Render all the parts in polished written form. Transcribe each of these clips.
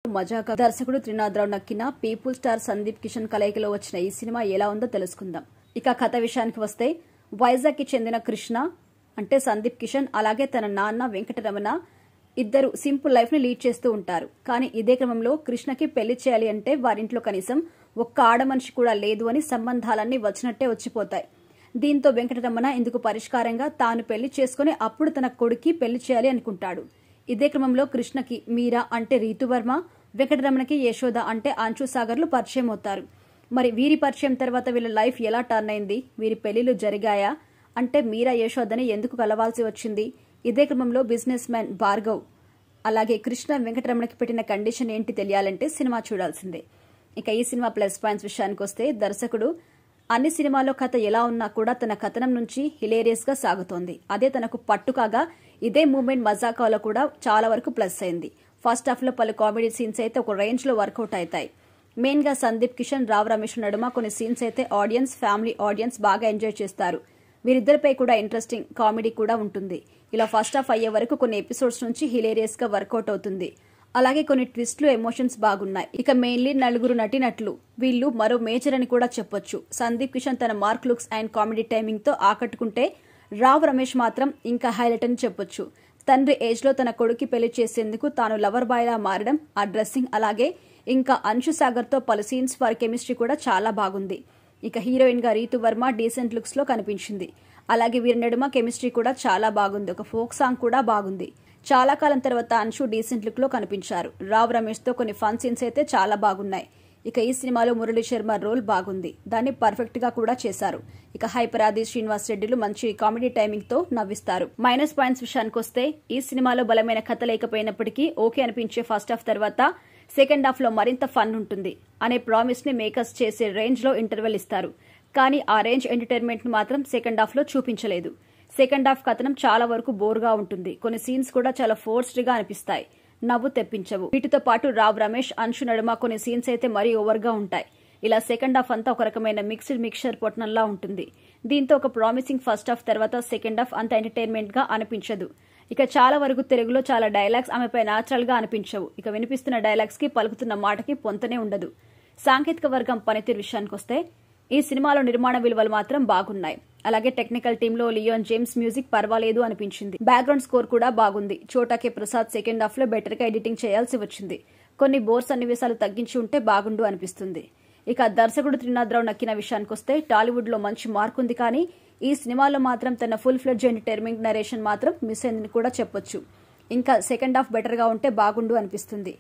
మజాకా దర్శకుడు త్రినాథరావు నక్కిన people star Sandeep Kishan కలయికలో వచ్చిన ఈ సినిమా ఎలా ఉందో తెలుసుకుందాం. ఇక కథ విషయానికి వస్తే వైజాగ్ కి చెందిన కృష్ణ అంటే సందీప్ కిషన్ అలాగే తన నాన్న వెంకటరమణ ఇద్దరు సింపుల్ లైఫ్ ని లీడ్ చేస్తూ ఉంటారు. కానీ ఇదే క్రమంలో కృష్ణకి పెళ్లి చేయాలి అంటే వారింట్లో కనీసం ఒక్క ఆడమనిషి కూడా లేదు అని సంబంధాలన్నీ వచ్చినట్టే వచ్చిపోతాయి. దీంతో వెంకటరమణ ఇందుకు పరిష్కారంగా తాను పెళ్లి చేసుకుని అప్పుడు తన కొడుక్కి పెళ్లి చేయాలి అనుకుంటాడు. ఇదే క్రమంలో కృష్ణకి మీరా అంటే రీతువర్మ, వెంకటరమణకి యశోద అంటే అంశు సాగర్లు పరిచయం అవుతారు. మరి వీరి పరిచయం తర్వాత వీళ్ళ లైఫ్ ఎలా టర్న్ అయింది, వీరి పెళ్లిళ్లు జరిగాయా అంటే మీరా యశోదని ఎందుకు కలవాల్సి వచ్చింది, ఇదే క్రమంలో బిజినెస్ మ్యాన్ భార్గవ్ అలాగే కృష్ణ వెంకటరమణకి పెట్టిన కండిషన్ ఏంటి తెలియాలంటే సినిమా చూడాల్సిందే. ఇక ఈ సినిమా ప్లస్ పాయింట్స్ విషయానికి వస్తే దర్శకుడు అన్ని సినిమాల్లో కథ ఎలా ఉన్నా కూడా తన కథనం నుంచి హిలేరియస్ గా సాగుతోంది. అదే తనకు పట్టు కాగా ఇదే మూమెంట్ మజాకాలో కూడా చాలా వరకు ప్లస్ అయింది. ఫస్ట్ హాఫ్ లో పలు కామెడీ సీన్స్ అయితే ఒక రేంజ్ లో వర్కౌట్ అవుతాయి. మెయిన్ గా సందీప్ కిషన్ రావ్ రమేష్ నడుమ కొన్ని సీన్స్ అయితే ఆడియన్స్ ఫ్యామిలీ ఆడియన్స్ బాగా ఎంజాయ్ చేస్తారు. వీరిద్దరిపై కూడా ఇంట్రెస్టింగ్ కామెడీ కూడా ఉంటుంది. ఇలా ఫస్ట్ హాఫ్ అయ్యే వరకు కొన్ని ఎపిసోడ్స్ నుంచి హిలేరియస్ గా వర్కౌట్ అవుతుంది. అలాగే కొన్ని ట్విస్ట్లు ఎమోషన్స్ బాగున్నాయి. ఇక మెయిన్లీ నలుగురు నటినట్లు వీళ్ళు మరో మేజర్ అని కూడా చెప్పొచ్చు. సందీప్ కిషన్ తన mark looks and comedy timing తో ఆకట్టుకుంటే రావ్ రమేష్ మాత్రం ఇంకా హైలైట్ అని చెప్పొచ్చు. తండ్రి ఏజ్ లో తన కొడుకు పెళ్లి చేసేందుకు తాను లవర్ బాయ్ లా మారడం, ఆ డ్రెస్సింగ్ అలాగే ఇంకా అంశు సాగర్ తో పలు సీన్స్ వారి కెమిస్ట్రీ కూడా చాలా బాగుంది. ఇక హీరోయిన్ గా రీతు వర్మ డీసెంట్ లుక్స్ లో కనిపించింది. అలాగే వీరి నడుమ కెమిస్ట్రీ కూడా చాలా బాగుంది. ఒక ఫోక్ సాంగ్ కూడా బాగుంది. చాలా కాలం తర్వాత అంశు డీసెంట్ లుక్ లో కనిపించారు. రావ్ రమేష్ తో కొన్ని ఫన్ సీన్స్ అయితే చాలా బాగున్నాయి. ఇక ఈ సినిమాలో మురళీ శర్మ రోల్ బాగుంది. దాన్ని పర్ఫెక్ట్ గా కూడా చేశారు. ఇక హైపరాది శ్రీనివాస్ రెడ్డిలు మంచి కామెడీ టైమింగ్ తో నవ్విస్తారు. మైనస్ పాయింట్స్ విషయానికి వస్తే ఈ సినిమాలో బలమైన కథ లేకపోయినప్పటికీ ఓకే అనిపించే ఫస్ట్ హాఫ్ తర్వాత సెకండ్ హాఫ్ లో మరింత ఫన్ ఉంటుంది అనే ప్రామిస్ ని మేకర్స్ చేసే రేంజ్ లో ఇంటర్వెల్ ఇస్తారు. కానీ ఆ రేంజ్ ఎంటర్టైన్మెంట్ ను మాత్రం సెకండ్ హాఫ్ లో చూపించలేదు. సెకండ్ హాఫ్ కథనం చాలా వరకు బోర్ గా ఉంటుంది. కొన్ని సీన్స్ కూడా చాలా ఫోర్స్డ్ గా అనిపిస్తాయి, నవ్వు తెప్పించవు. వీటితో పాటు రావ్ రమేష్ అంశు నడుమ కొన్ని సీన్స్ అయితే మరీ ఓవర్ గా ఉంటాయి. ఇలా సెకండ్ హాఫ్ అంతా ఒక రకమైన మిక్సర్ పొట్నంలా ఉంటుంది. దీంతో ఒక ప్రామిసింగ్ ఫస్ట్ హాఫ్ తర్వాత సెకండ్ హాఫ్ అంత ఎంటర్టైన్మెంట్ గా అనిపించదు. ఇక చాలా వరకు తెలుగులో చాలా డైలాగ్స్ ఆమెపై న్యాచురల్ గా అనిపించవు. ఇక వినిపిస్తున్న డైలాగ్స్ కి పలుకుతున్న మాటకి పొంతనే ఉండదు. సాంకేతిక వర్గం పనితీరు విషయానికి వస్తే ఈ సినిమాలో నిర్మాణ విలువలు మాత్రం బాగున్నాయి. అలాగే టెక్నికల్ టీంలో లియోన్ జేమ్స్ మ్యూజిక్ పర్వాలేదు అనిపించింది. బ్యాక్గ్రౌండ్ స్కోర్ కూడా బాగుంది. చోటాకే ప్రసాద్ సెకండ్ హాఫ్ లో బెటర్ గా ఎడిటింగ్ చేయాల్సి వచ్చింది. కొన్ని బోర్ సన్నివేశాలు తగ్గించి ఉంటే బాగుండు అనిపిస్తుంది. ఇక దర్శకుడు త్రినాథరావు నక్కిన విషయానికి వస్తే టాలీవుడ్ లో మంచి మార్క్ ఉంది. కానీ ఈ సినిమాలో మాత్రం తన ఫుల్ ఫ్లెడ్జ్ ఎంటర్టైన్మెంట్ నరేషన్ మాత్రం మిస్ అయిందని కూడా చెప్పొచ్చు. ఇంకా సెకండ్ హాఫ్ బెటర్ గా ఉంటే బాగుండు అనిపిస్తుంది.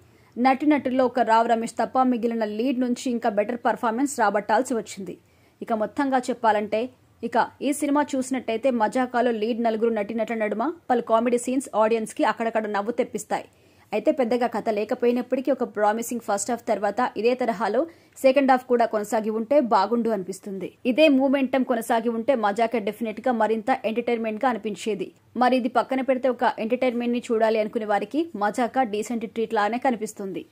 నటుల్లో ఒక రావ్ రమేష్ తప్ప మిగిలిన లీడ్ నుంచి ఇంకా బెటర్ పర్ఫార్మెన్స్ రాబట్టాల్సి వచ్చింది. ఇక మొత్తంగా చెప్పాలంటే ఇక ఈ సినిమా చూసినట్టయితే మజాకాలో లీడ్ నలుగురు నటినట్ల నడుమ పలు కామెడీ సీన్స్ ఆడియన్స్ కి అక్కడక్కడ నవ్వు తెప్పిస్తాయి. అయితే పెద్దగా కథ లేకపోయినప్పటికీ ఒక ప్రామిసింగ్ ఫస్ట్ హాఫ్ తర్వాత ఇదే తరహాలో సెకండ్ హాఫ్ కూడా కొనసాగి ఉంటే బాగుండు అనిపిస్తుంది. ఇదే మూమెంటం కొనసాగి ఉంటే మజాకా డెఫినెట్ గా మరింత ఎంటర్టైన్మెంట్ గా అనిపించేది. మరి ఇది పక్కన పెడితే ఒక ఎంటర్టైన్మెంట్ ని చూడాలి అనుకునే వారికి మజాకా డీసెంట్ ట్రీట్ లానే కనిపిస్తుంది.